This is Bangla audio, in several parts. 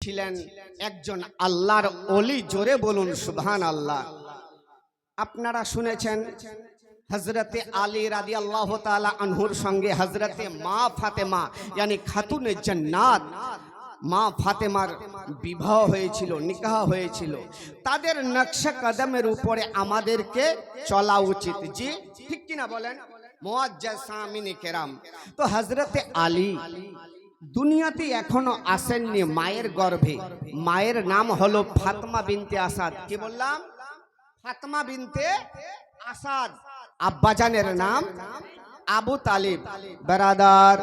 ছিলেন একজন আল্লাহর ওলি। জোরে বলুন সুবহানাল্লাহ। আপনারা শুনেছেন হযরতে আলী রাদিয়াল্লাহু তাআলা আনহুর সঙ্গে হযরতে মা ফাতেমা यानी খাতুনে জান্নাত মা ফাতেমার বিবাহ হয়েছিল, নিকাহ হয়েছিল। তাদের নকশা কদমের উপরে আমাদেরকে চলা উচিত। জি ঠিক কিনা বলেন মুআজ্জাজ সামিনে কেরাম। তো হযরতে আলী দুনিয়াতে এখনো আসেননি মায়ের গর্ভে। মায়ের নাম হলো ফাতেমা বিনতে আসাদ। কি বললাম? ফাতেমা বিনতে আসাদ। আব্বাজানের নাম আবু তালিব। বেরাদার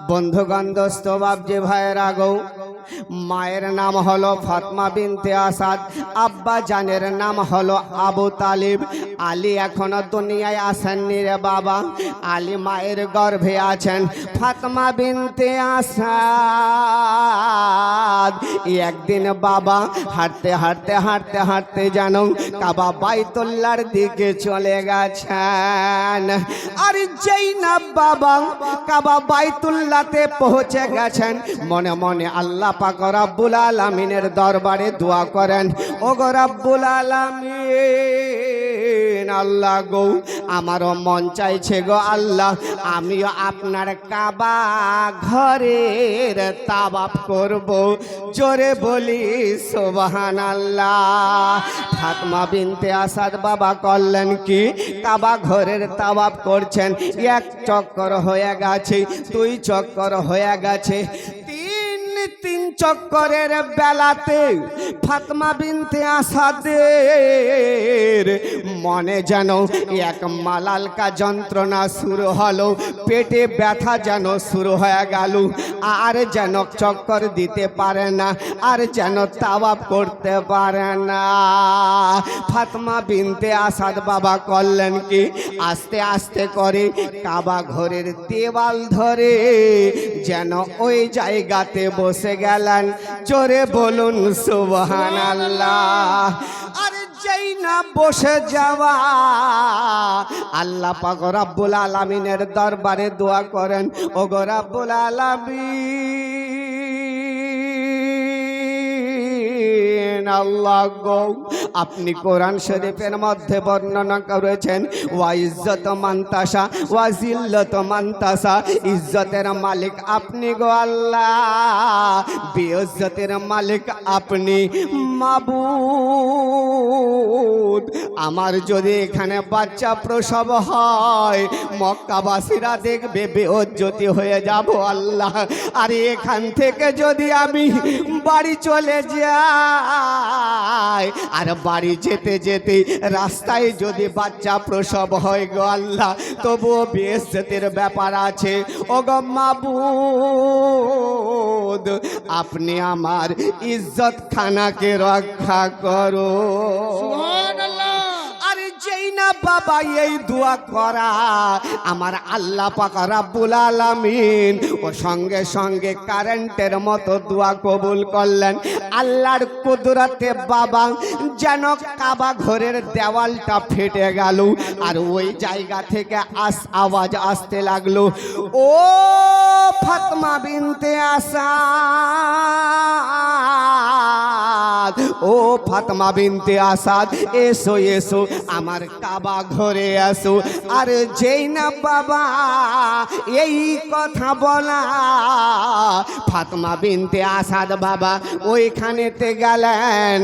বন্ধুগণ দোস্ত বাবজি ভাইয়েরা গো, মায়ের নাম হলো ফাতেমা বিনতে আসাদ, আব্বা জানের নাম হলো আবু তালিব। আলী এখনো দুনিয়ায় আসেননি রে বাবা, আলী মায়ের গর্ভে আছেন। ফাতেমা বিনতে আসাদ একদিন বাবা হাঁটতে হাঁটতে হাঁটতে হাঁটতে যেন কাবা বাইতুল্লাহর দিকে চলে গেছেন। আর যেই না বাবা কাবা বাইতুল্লাহতে পৌঁছে গেছেন, মনে মনে আল্লাহ পাক রব্বুল আলামিনের দরবারে দোয়া করেন, ওগো রব্বুল আলামিন আল্লাহ গো, আমারও মন চাইছে গো আল্লাহ, আমিও আপনার কাবা ঘরের তাওয়াফ করব। জোরে বলি সুবহানাল্লাহ। ফাতেমা বিনতে আসাদ বাবা করলেন কি, কাবা ঘরের তাওয়াফ করছেন। এক চক্কর হয়ে গেছে, দুই চক্কর হয়ে গেছে, তিন চক্করের বেলাতে ফাতেমা বিনতে আসাদের মনে যেন এক মালালকা যন্ত্রণা শুরু হলো, পেটে ব্যথা যেন শুরু হয়ে গেল। আর যেন চক্কর দিতে পারে না, আর যেন তাওয়াফ করতে পারে না। ফাতেমা বিনতে আসাদ বাবা করলেন কি, আস্তে আস্তে করে কাবা ঘরের দেওয়াল ধরে যেন ওই জায়গাতে বসে গেলেন। জোরে বলুন সুবহানাল্লাহ। আর যেই না বসে যাওয়া, আল্লাহ পাক রব্বুল আলামিনের দরবারে দোয়া করেন, ওগো রব্বুল আলামিন আল্লাহ গো, আপনি কোরআন শরীফের মধ্যে বর্ণনা করেছেন, ওয়া ইজ্জত মানতাসা ওয়া জিল্লাত মানতাসা, ইজ্জতের মালিক আপনি গো আল্লাহ, বেইজ্জতের মালিক আপনি। মাবুদ, আমার যদি এখানে বাচ্চা প্রসব হয়, মক্কাবাসীরা দেখবে বেইজ্জতি হয়ে যাব আল্লাহ। আর এখান থেকে যদি আমি বাড়ি চলে যাই, আর বাড়ি যেতে যেতে রাস্তায় যদি বাচ্চা প্রসব হয় গো আল্লাহ, তবুও বেইজ্জতের ব্যাপার আছে। ও গো মাবুদ, আপনি আমার ইজ্জত খানাকে রক্ষা করো। সুবহানাল্লাহ। যেই না বাবা এই দোয়া করা, আমার আল্লাহ পাক রব্বুল আলামিন ও সঙ্গে সঙ্গে কারেন্টের মতো দোয়া কবুল করলেন। আল্লাহর কুদরতে বাবা যেন কাবা ঘরের দেওয়ালটা ফেটে গেল, আর ওই জায়গা থেকে আওয়াজ আসতে লাগলো, ও ফাতেমা বিনতে আসাদ, ও ফাতেমা বিনতে আসাদ, এসো এসো আমার কাবা ঘরে আসো। আর যেই না বাবা এই কথা বলা, ফাতেমা বিনতে আসাদ বাবা ওইখানেতে গেলেন।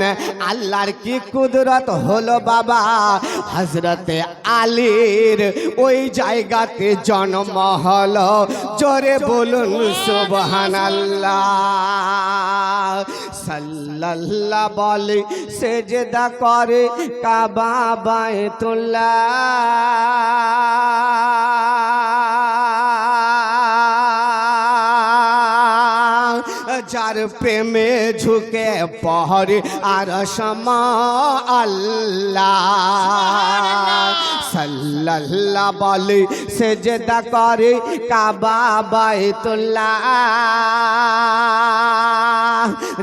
আল্লাহর কি কুদরত হলো বাবা, হযরতে আলীর ওই জায়গাতে জন্ম হলো। জোরে বলুন সুবহানাল্লাহ। সাল্লাল্লাহ বলে সেজদা করে কাবা বাইতুল্লাহ, যার প্রেমে ঝুঁকে পহরে আর সমা আল্লাহ। সাল্লাল্লাহ বলে সেজদা করে কাবা বাইতুল্লাহ,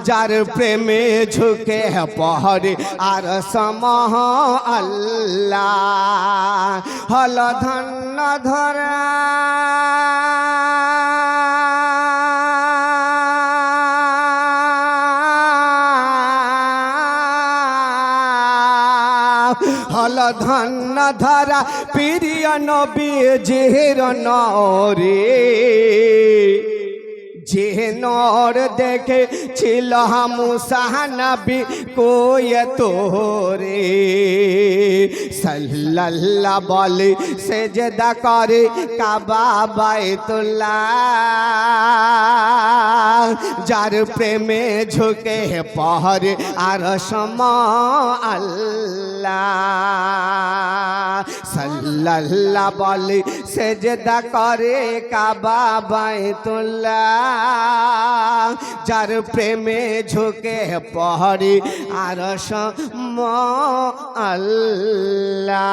যার প্রেমে ঝুঁকে পহরে আর সমহ আল্লাহ। হল ধন্য ধরা হল ধন্য ধরা প্রিয় নবীজির নরে যে নর দেখেছিল মুসা নবী কোয়ে তোরে সাল্লাল্লাহ বলে সেজদা করে কাবা বাইতুল্লাহ যার প্রেমে ঝুঁকে পহরে আর সম আল্লাহ সাল্লাল্লাহ বলে সেজদা করে কাবা বাইতুল্লাহ যার প্রেমে ঝুঁকে পহরে আর সম আল্লাহ।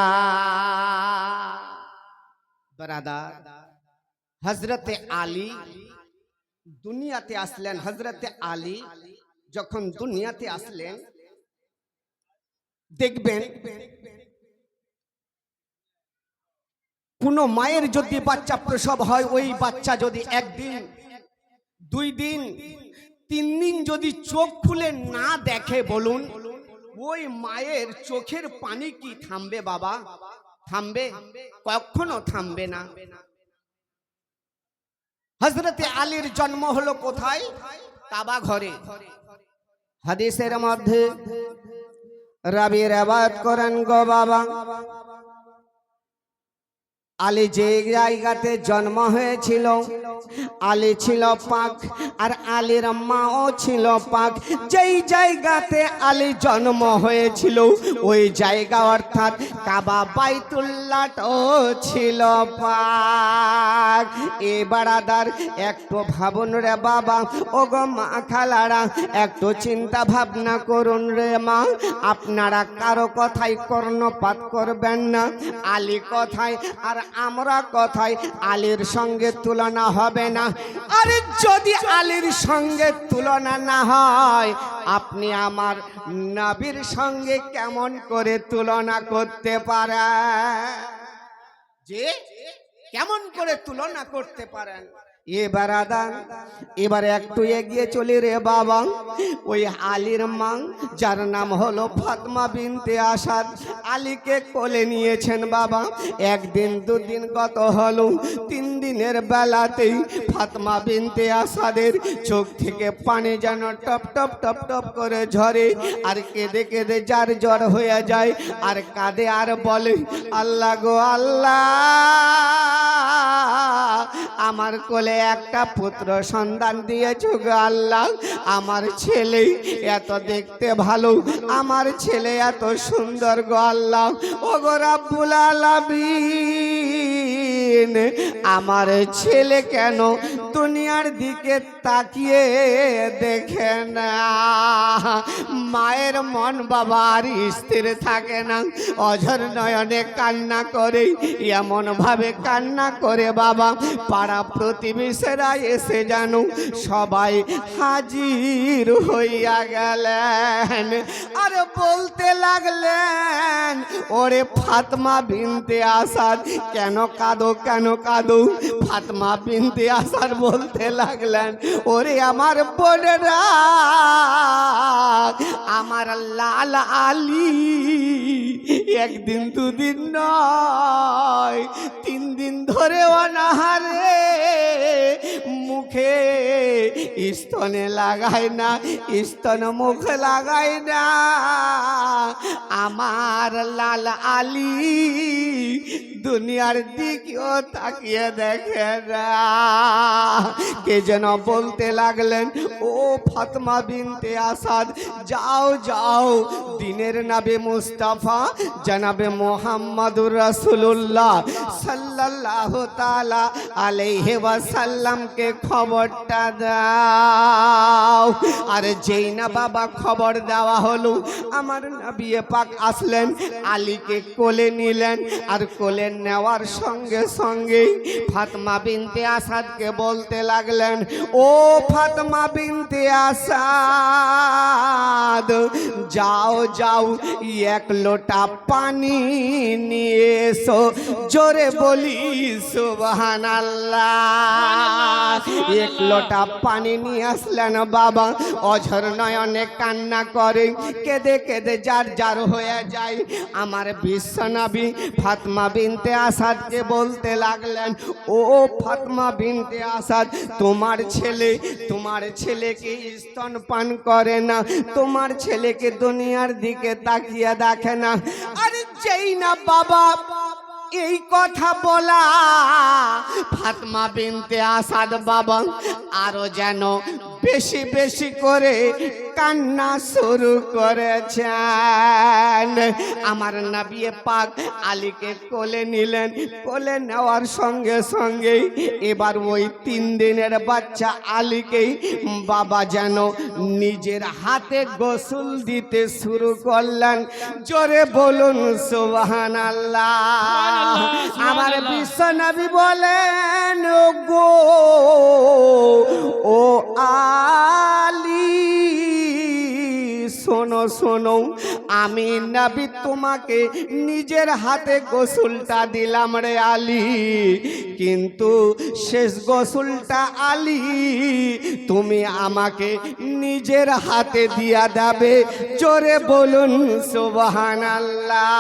ব্রাদার, হযরতে আলী দুনিয়াতে আসলেন। হযরতে আলী যখন দুনিয়াতে আসলেন, দেখবেন কোন মায়ের যদি বাচ্চা প্রসব হয়, ওই বাচ্চা যদি একদিন, 2 দিন, 3 দিন যদি চোখ খুলে না দেখে, বলুন ওই মায়ের চোখের পানি কি থামবে বাবা? থামবে? কখনো থামবে না। হযরতে আলীর জন্ম হলো কোথায়? কাবা ঘরে। হাদিসের মধ্যে রাবি রিওয়ায়াত করেন গো বাবা, আলী যে জায়গাতে জন্ম হয়েছিল, আলী ছিল পাক আর আলীর মাও ছিল পাক। যেই জায়গাতে আলী জন্ম হয়েছিল ওই জায়গা অর্থাৎ কাবা বাইতুল্লাহও ছিল পাক। এ বারাদার একটু ভাবুন রে বাবা, ও গো মা খালারা, একটু চিন্তা ভাবনা করুন রে মা। আপনারা কারো কথাই কর্ণপাত করবেন না। আলী কথায় আর আমরা কথায় আলীর সঙ্গে তুলনা হবে না। আরে যদি আলীর সঙ্গে তুলনা না হয়, আপনি আমার নবীর সঙ্গে কেমন করে তুলনা করতে পারেন? যে কেমন করে তুলনা করতে পারেন? এবার একটু এগিয়ে চলি রে বাবা। ওই আলীর মা যার নাম হলো ফাতেমা বিনতে আসাদ, আলীকে কোলে নিয়েছেন বাবা। 1 দিন 2 দিন গত হলো, 3 দিনের বেলাতেই ফাতেমা বিনতে আসাদের চোখ থেকে পানি যেন টপ টপ টপ টপ করে ঝরে, আর কেঁদে কেঁদে যার জ্বর হয়ে যায়, আর কাঁদে আর বলে, আল্লাহ গো আল্লাহ, আমার কোলে একটা পুত্র সন্তান দিয়েছো গো আল্লাহ। আমার ছেলে এত দেখতে ভালো, আমার ছেলে এত সুন্দর গো আল্লাহ। ও গো রাব্বুল আলামিন, আমার ছেলে কেন দুনিয়ার দিকে তাকিয়ে দেখে না? মায়ের মন বাবা আর স্থির থাকে না, অঝর নয়নে কান্না করে। এমন ভাবে কান্না করে বাবা, পাড়া প্রতিবেশীরা এসে জানো সবাই হাজির হইয়া গেলেন। আর বলতে লাগলেন, ওরে ফাতেমা বিনতে আসাদ, কেন কাঁদো কেন কাঁদো? ফাতেমা বিনতে আসাদ বলতে লাগলেন, ওরে আমার বোনেরা, আমার লাল আলী 1 দিন 2 দিন নয়, 3 দিন ধরে অনাহারে, মুখে স্তনে লাগায় না, স্তন মুখে লাগায় না। আমার লাল আলী দুনিয়ার দিকেও তাকিয়ে দেখে না। কে যেন বলতে লাগলেন, ও ফাতেমা বিনতে আসাদ, যাও যাও, দিনের নবী মুস্তাফা জনাবে মুহাম্মদুর রাসূলুল্লাহ সাল্লাল্লাহু তাআলা আলাইহি ওয়াসাল্লামকে খবরটা দাও। আর যেই না বাবা খবর দেওয়া হলো, আমার নবী পাক আসলেন, আলীকে কোলে নিলেন। আর কোলে নেওয়ার সঙ্গে সঙ্গে ফাতেমা বিনতে আসাদকে বলতে লাগলেন, ও ফাতেমা বিনতে আসাদ, যাও যাও, 1 লোটা পানি নিয়ে এসো। জোরে বলি সুবহানাল্লাহ। এক লোটা পানি নিয়ে আসলেন বাবা, অঝর নয়নে কান্না করে, কেঁদে কেঁদে যার যার হয়ে যায়। আমার বিশ্বনবী ফাতেমা বিনতে আসাদকে বলতে লাগলেন, ও ফাতেমা বিনতে আসাদ, তোমার ছেলেকে স্তন পান করে না, তোমার ছেলেকে দুনিয়ার দিকে তাকিয়ে দেখে না। আরে যেই না বাবা এই কথা বলা, ফাতেমা বিনতে আসাদ বাবা আরো যেন বেশি বেশি করে কান্না শুরু করেছেন। আমার নবী পাক আলীকে কোলে নিলেন, কোলে নেওয়ার সঙ্গে সঙ্গে এবার ওই 3 দিনের বাচ্চা আলীকে বাবা যেন নিজের হাতে গোসল দিতে শুরু করলেন। জোরে বলুন সুবহানাল্লাহ। আমার বিশ্বনবী বলেন, গো ও আলী শোনো শোনো, আমি নবী তোমাকে নিজের হাতে গোসলটা দিলাম রে আলী, কিন্তু শেষ গোসলটা আলী তুমি আমাকে নিজের হাতে দিয়া দেবে। জোরে বলুন সুবহানাল্লাহ।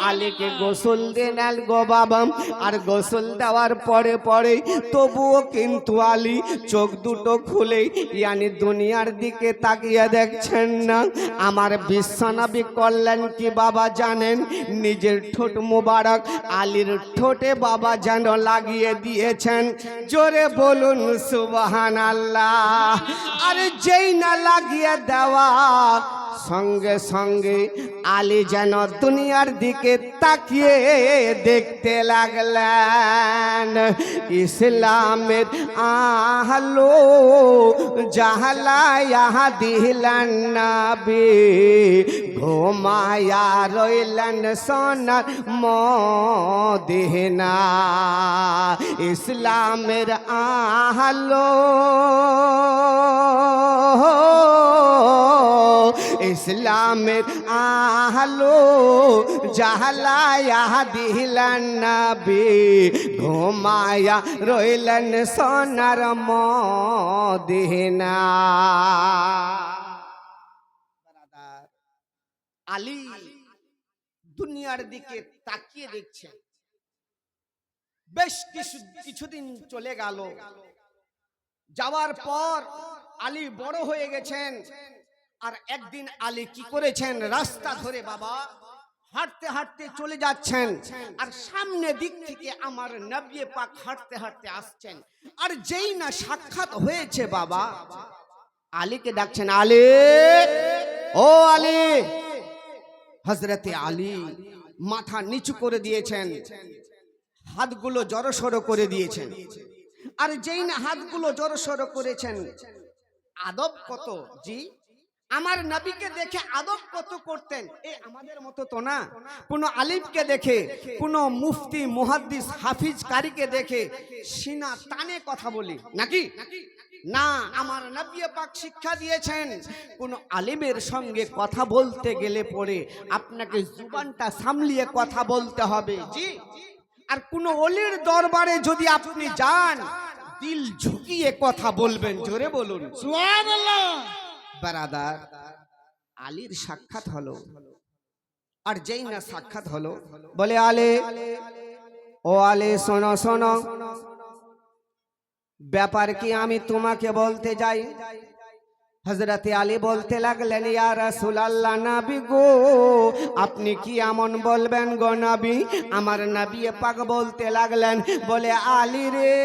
আলীকে গোসল দেন গো বাবা, আর গোসল দেওয়ার পরে পরে তবুও কিন্তু আলী চোখ দুটো খুলে ইয়ানি দুনিয়ার দিকে তাকিয়ে দেখছেন না। আমার বিশ্বনবী করলেন কি বাবা জানেন? নিজের ঠোঁট মুবারক আলীর ঠোঁটে বাবা যেন লাগিয়ে দিয়েছেন। জোরে বলুন সুবহানাল্লাহ। আরে যেই না লাগিয়ে দেওয়া সঙ্গে সঙ্গে আলী যেন দুনিয়ার দিকে তাকিয়ে দেখতে লাগলেন। ইসলামের আলো জাহালায়া দিলেন নবী, ঘুমায়া রইলেন সোনার মদিনা। ইসলামের আলো ইসলামের আলো জাহালায়া দিলেন নবী, ঘুমায়া রইলেন সোনার মদিনা। আলী দুনিয়ার দিকে তাকিয়ে দেখছেন। বেশ কিছুদিন চলে গেল, যাওয়ার পর আলী বড় হয়ে গেছেন। আর একদিন আলী কি করেছেন, রাস্তা ধরে বাবা হাঁটতে হাঁটতে চলে যাচ্ছেন, আর সামনে দিক থেকে আমার নবী পাক হাঁটতে হাঁটতে আসছেন। আর যেই না সাক্ষাৎ হয়েছে বাবা, আলীকে ডাকছেন, আলী ও আলী। হযরতে আলী মাথা নিচু করে দিয়েছেন, হাতগুলো জড়সড় করে দিয়েছেন। আর যেই না হাতগুলো জড়সড় করেছেন, আদব কত জি, আমার নবীকে দেখে আদব কত করতেন। আমাদের মতো তো না, কোন আলিমকে দেখে, কোন মুফতি মুহাদ্দিস হাফিজ কারীকে দেখে সিনা টানে কথা বলি নাকি? না, আমার নবী পাক শিক্ষা দিয়েছেন কোন আলিমের সঙ্গে কথা বলতে গেলে পরে আপনাকে জুবানটা সামলিয়ে কথা বলতে হবে জি। আর কোন ওলির দরবারে যদি আপনি যান, দিল ঝুঁকিয়ে কথা বলবেন। জোরে বলুন সুবহানাল্লাহ। বারাদার, আলীর সাক্ষাৎ হলো, আর যেই না সাক্ষাৎ হলো, বলে আলে ও আলে শোনো শোনো, ব্যাপার কি আমি তোমাকে বলতে যাই। হযরতে আলী বলতে লাগলেন, ইয়া রাসূলুল্লাহ, নবী গো আপনি কি এমন বলবেন গো নবী। আমার নবী পাক বলতে লাগলেন, বলে আলী রে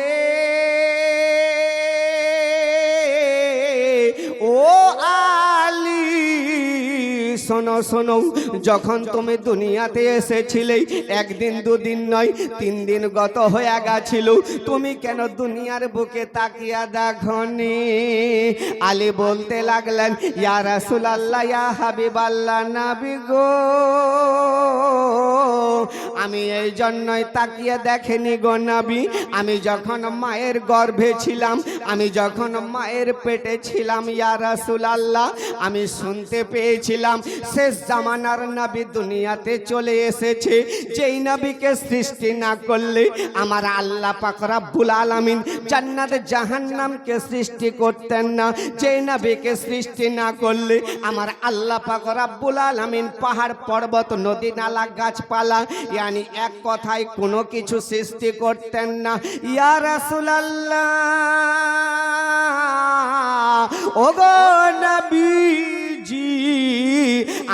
ও আলী শোনো শোনো, যখন তুমি দুনিয়াতে এসেছিলে একদিন দুদিন নয় 3 দিন গত হয়ে গেছিল, তুমি কেন দুনিয়ার বুকে তাকিয়া দেখনি। আলী বলতে লাগলেন, ইয়া রাসূলুল্লাহ, ইয়া হাবিবাল্লাহ, নবী গো আমি এই জন্যই তাকিয়ে দেখেনি গো নবী, আমি যখন মায়ের গর্ভে ছিলাম, আমি যখন মায়ের পেটে ছিলাম ইয়া রাসূলুল্লাহ, আমি শুনতে পেয়েছিলাম শেষ জামানার নবী দুনিয়াতে চলে এসেছে। যেই নবীকে সৃষ্টি না করলে আমার আল্লাহ পাক রব্বুল আলামিন জান্নাত জাহান্নামকে সৃষ্টি করতেন না। যেই নবীকে সৃষ্টি না করলে আমার আল্লাহ পাক রব্বুল আলামিন পাহাড় পর্বত নদী নালা গাছপালা ইয়ানি এক কথায় কোনো কিছু সৃষ্টি করতেন না। ইয়া রাসূলুল্লাহ ওগো নবীজি,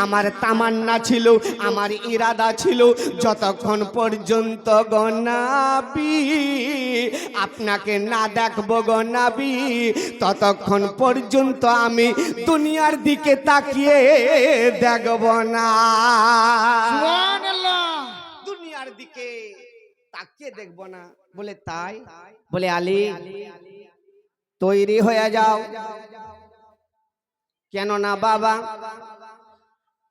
আমার তামান্না ছিল, আমার ইরাদা ছিল, যতক্ষণ পর্যন্ত গো নবী আপনাকে না দেখবো গো নবী, ততক্ষণ পর্যন্ত আমি দুনিয়ার দিকে তাকিয়ে দেখব না। সুবহানাল্লাহ। দুনিয়ার দিকে তাকিয়ে দেখব না। বলে তাই? বলে আলী তৈরি হয়ে যাও। কেন না বাবা,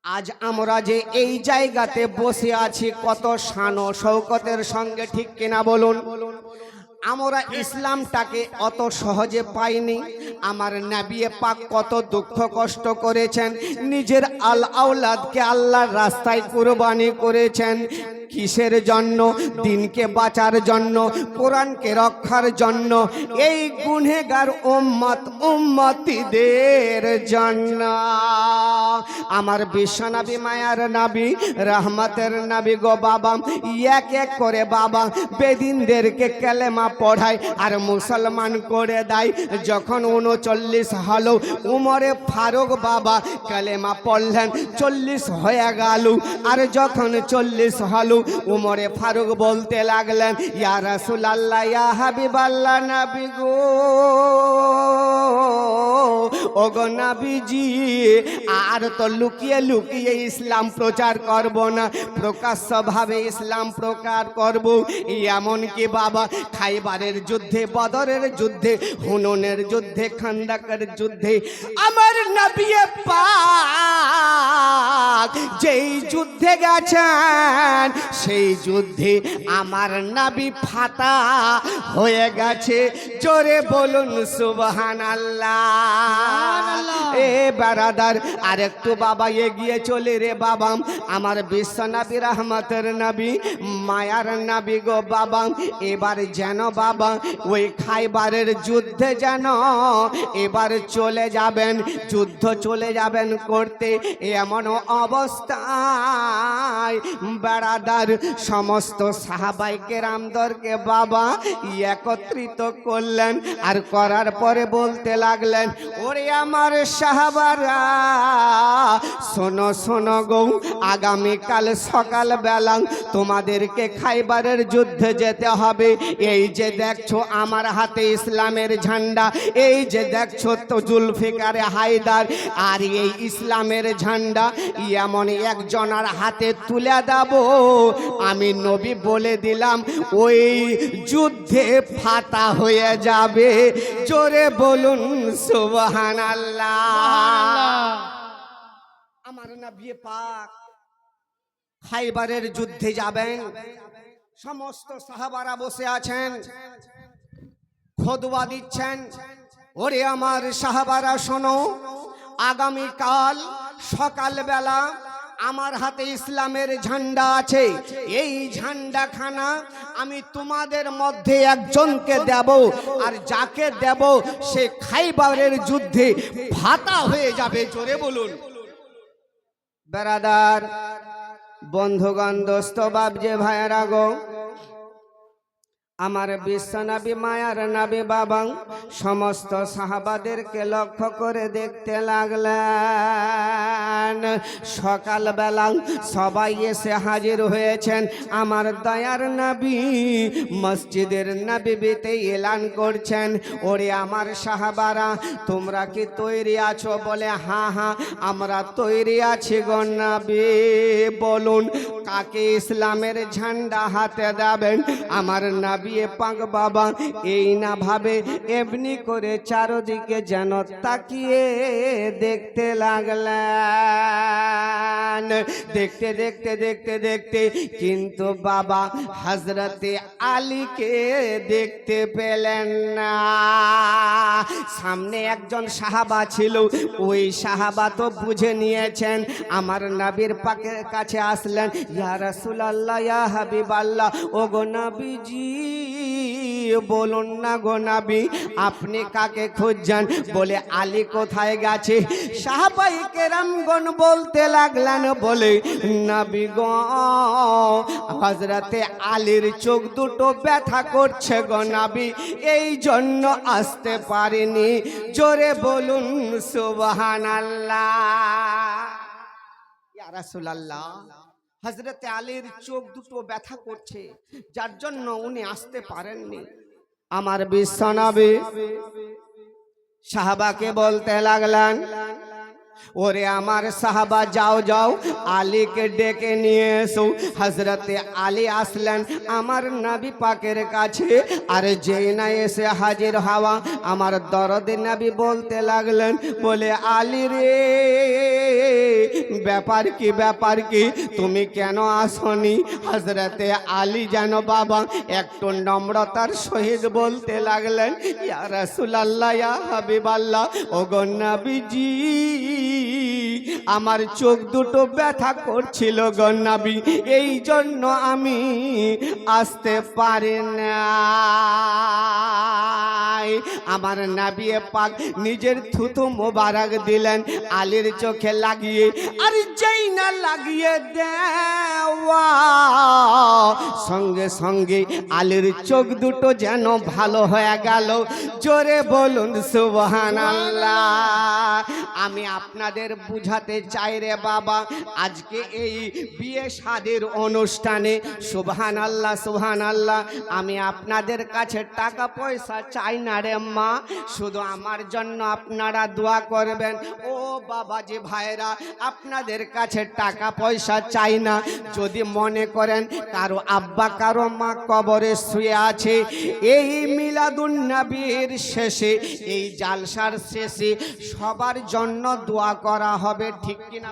আজ আমরা যে এই জায়গাতে বসে আছি কত শান ও শৌকতের সঙ্গে, ঠিক কিনা বলুন? আমরা ইসলামটাকে অত সহজে পাইনি। আমার নবী পাক কত দুঃখ কষ্ট করেছেন, নিজের আওলাদকে আল্লাহর রাস্তায় কুরবানি করেছেন। কিসের জন্য? দিনকে বাঁচার জন্য, কোরআনকে রক্ষার জন্য, এই গুনহেগার উম্মতিদের জন্য। আমার বিশ্বনবী মায়ার নবী রহমতের নবী গো বাবা, এক এক করে বাবা বেদিনদেরকে কালেমা পড়ায় আর মুসলমান করে দেয়। যখন 39 হলো, উমরে ফারুক বাবা কালেমা পড়লেন, 40 হয়ে গেল। আর যখন 40 হলো, উমরে ফারুক বলতে লাগলেন ইয়া রাসূলুল্লাহ ইয়া হাবিবাল্লাহ নবী গো, ওগো নবীজি, আর তো লুকিয়ে লুকিয়ে ইসলাম প্রচার করব না, প্রকাশ্যভাবে ইসলাম প্রচার করব। এমন কি বাবা খাইবারের যুদ্ধে, বদরের যুদ্ধে, হুননের যুদ্ধে, খান্দাকের যুদ্ধে আমার নবী পাক যেই যুদ্ধে গেছেন, সেই যুদ্ধে আমার নবী ফাতা হয়ে গেছে। জোরে বলুন সুবহানাল্লাহ। এ বারাদার আর একটু বাবা এগিয়ে চলে রে বাবা, আমার বিশ্বনবী রহমতের নবী মায়ার নবী গো বাবা, এবার যেন বাবা ওই খাইবারের যুদ্ধে যেন এবার চলে যাবেন, যুদ্ধ চলে যাবেন করতে। এমন অবস্থায় বারাদার সমস্ত সাহাবায়ে কেরামদেরকে বাবা একত্রিত করলেন, আর করার পরে বলতে লাগলেন ওরে আমার সাহাবারা, শোনো শোনো গো, আগামীকাল সকালবেলা তোমাদেরকে খাইবারের যুদ্ধে যেতে হবে। এই যে দেখছো আমার হাতে ইসলামের ঝান্ডা, এই যে দেখছো তো জুলফিকার হায়দার, আর এই ইসলামের ঝান্ডা এমন একজনের হাতে তুলে দেব, আমি নবী বলে দিলাম ওই যুদ্ধে ফাতা হয়ে যাবে। জোরে বলুন সুবহানাল্লাহ। আমার নবী পাক খাইবারের যুদ্ধে যাবেন, সমস্ত সাহাবারা বসে আছেন, খুতবা দিচ্ছেন। ওরে আমার সাহাবারা শোনো, আগামীকাল সকালবেলা আমার হাতে ইসলামের ঝান্ডা আছে, এই ঝান্ডাখানা আমি তোমাদের মধ্যে একজনকে দেব, আর যাকে দেব সে খাইবারের যুদ্ধে ফাতা হয়ে যাবে। জোরে বলুন। বেরাদার, বন্ধুগণ, দোস্ত, বাবজে, ভাইয়েরা গো, আমার বিশ্বনবী মায়ার নবী বাবা সমস্ত সাহাবাদেরকে লক্ষ্য করে দেখতে লাগলেন। সকালবেলা সবাই এসে হাজির হয়েছেন। আমার দয়ার নবী মসজিদের নববীতে এলান করছেন, ওরে আমার সাহাবারা তোমরা কি তৈরি আছো? বলে হ্যাঁ হ্যাঁ আমরা তৈরি আছি গো নবী। বলুন কাকে ইসলামের ঝান্ডা হাতে দেবেন। আমার নবী পাক বাবা এই না ভাবে এমনি করে চারদিকে যেন তাকিয়ে দেখতে লাগলেন। দেখতে দেখতে দেখতে দেখতে কিন্তু বাবা হযরতে আলীকে দেখতে পেলেন না। সামনে একজন সাহাবা ছিল, ওই সাহাবা তো বুঝে নিয়েছেন। আমার নবীর পাকের কাছে আসলেন, ইয়া রাসূলুল্লাহ, ইয়া হাবিবাল্লাহ, ও গো নবীজি বলুন না গো নবী, আপনি কাকে খুঁজছেন? বলে আলী কোথায় গেছে? সাহাবাই কেরামগণ বলতে লাগলেন, বলে নবী গো হযরতে আলীর চোখ দুটো ব্যথা করছে গো নবী, এই জন্য আসতে পারিনি। জোরে বলুন সুবহানাল্লাহ। ইয়া রাসূলুল্লাহ, হযরতে আলীর চোখ দুটো ব্যথা করছে, যার জন্য উনি আসতে পারেননি। আমার বিশ্বনবী সাহাবাকে বলতে লাগলেন, ওরে আমার সাহাবা, যাও যাও আলীকে ডেকে নিয়ে এসো। হযরতে আলী আসলেন আমার নবী পাকের কাছে। আর যেই না এসে হাজির হওয়া, আমার দরদে নবী বলতে লাগলেন, বলে আলী রে, ব্যাপার কি ব্যাপার কি, তুমি কেন আসনি? হযরতে আলী যেন বাবা একটু নম্রতার সহিত বলতে লাগলেন, ইয়া রাসূলুল্লাহ, ইয়া হাবিবাল্লাহ, ও গো নবীজি আমার চোখ দুটো ব্যথা করছিল গো নবী, এই জন্য আমি আসতে পারি না। আমার নবী পাক নিজের থুতু মোবারক দিলেন আলীর চোখে লাগিয়ে। আর যেই না লাগিয়ে দেওয়া সঙ্গে সঙ্গে আলীর চোখ দুটো যেন ভালো হয়ে গেল। জোরে বলুন সুবহানাল্লাহ। আমি আপনাদের বুঝাতে চাই রে বাবা, আজকে এই বিয়ে শাদীর অনুষ্ঠানে সুবহানাল্লাহ সুবহানাল্লাহ, আমি আপনাদের কাছে টাকা পয়সা চাই না রে মা, শুধু আমার জন্য আপনারা দোয়া করবেন। ও বাবাজি ভাইরা, আপনাদের কাছে টাকা পয়সা চাই না। যদি মনে করেন কারো আব্বা কারো মা কবরে শুয়ে আছে, এই মিলাদুন নবীর শেষে, এই জালসার শেষে সবার জন্য দোয়া করা হবে, ঠিক কিনা?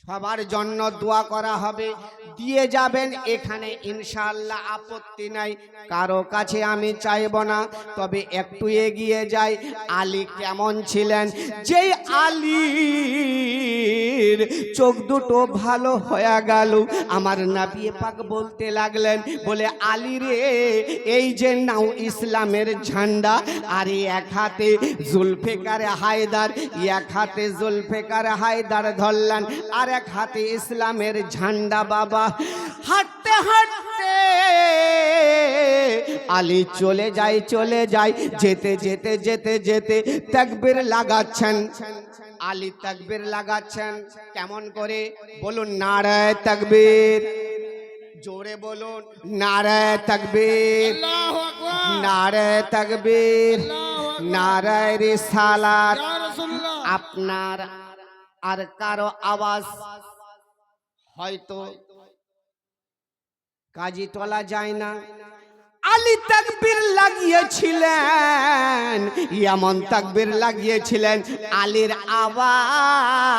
সবার জন্য দোয়া করা হবে, দিয়ে যাবেন এখানে, ইনশাআল্লাহ আপত্তি নাই। কারো কাছে আমি চাইব না। তবে একটু এগিয়ে যাই, আলী কেমন ছিলেন? যেই আলীর চোখ দুটো ভালো হয়ে গেল, আমার নবী পাক বলতে লাগলেন, বলে আলী রে, এই যে নাও ইসলামের ঝান্ডা, আর এক হাতে জুলফিকার হায়দার, এক হাতে জুলফিকার হায়দার ধরলেন, আর এক হাতে ইসলামের ঝান্ডা। বাবা হাঁটতে হাঁটতে আলী চলে যায়, চলে যায়, যেতে যেতে যেতে যেতে তাকবীর লাগাচ্ছেন। আলী তাকবীর লাগাচ্ছেন কেমন করে? বলুন নারায়ে তাকবীর। জোরে বলুন নারায়ে তাকবীর, নারায়ে তাকবীর, নারায়ে রিসালাত। আপনার আর কারো আওয়াজ হয়তো কাজী তোলা যায় না। আলী তাকবীর লাগিয়েছিলেন, এমন তাকবীর লাগিয়েছিলেন, আলীর আওয়াজ